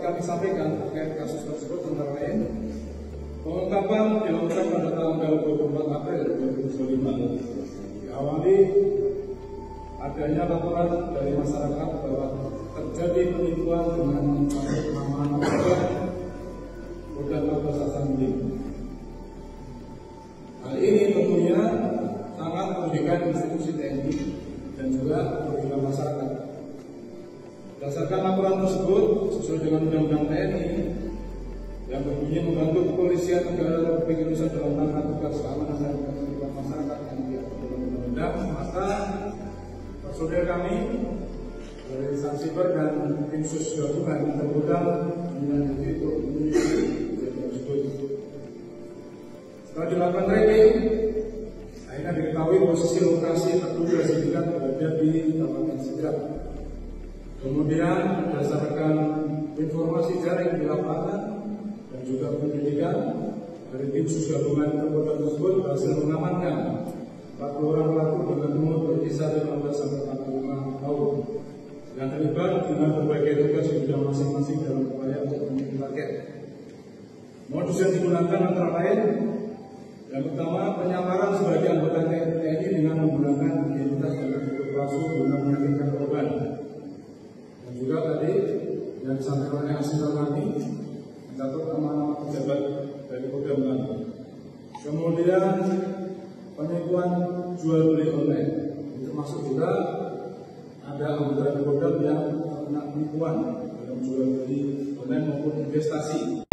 kami sampaikan terkait kasus tersebut antara lain pengungkapan dilakukan pada tanggal 24 April 2025 diawali adanya laporan dari masyarakat bahwa terjadi penipuan dengan pengaman Polda Metro Sasangging. Hal ini tentunya sangat merugikan institusi TNI dan juga merugikan masyarakat. Berdasarkan laporan tersebut, sesuai dengan Undang-Undang TNI yang berbunyi membantu kepolisian negara Republik Indonesia dalam rangka tugas keamanan dan ketertiban masyarakat yang diatur dalam undang-undang, maka personil kami dari Sansiber dan tim sus gabungan tergudang menindaklanjuti kejadian tersebut. Setelah dilakukan tracking, akhirnya diketahui posisi lokasi terduga sindikat berada di Kabupaten Sidrap. Kemudian berdasarkan informasi jaring di lapangan dan juga penyelidikan dari tim sus gabungan kabupaten tersebut berhasil mengamankan 40 orang pelaku dengan umur berkisar 15 sampai 45 tahun yang terlibat dengan berbagai tugas di bidang masing-masing dalam upaya untuk memenuhi target. Modus yang digunakan antara lain yang pertama, penyamaran sebagai anggota TNI dengan menggunakan identitas dan atribut palsu guna meyakinkan korban. Dan juga tadi yang disampaikan oleh asisten kami mencatat nama-nama pejabat dari Polda Metro. Kemudian penipuan jual beli online, termasuk juga ada anggota Polda yang terkena penipuan dalam jual beli online maupun investasi.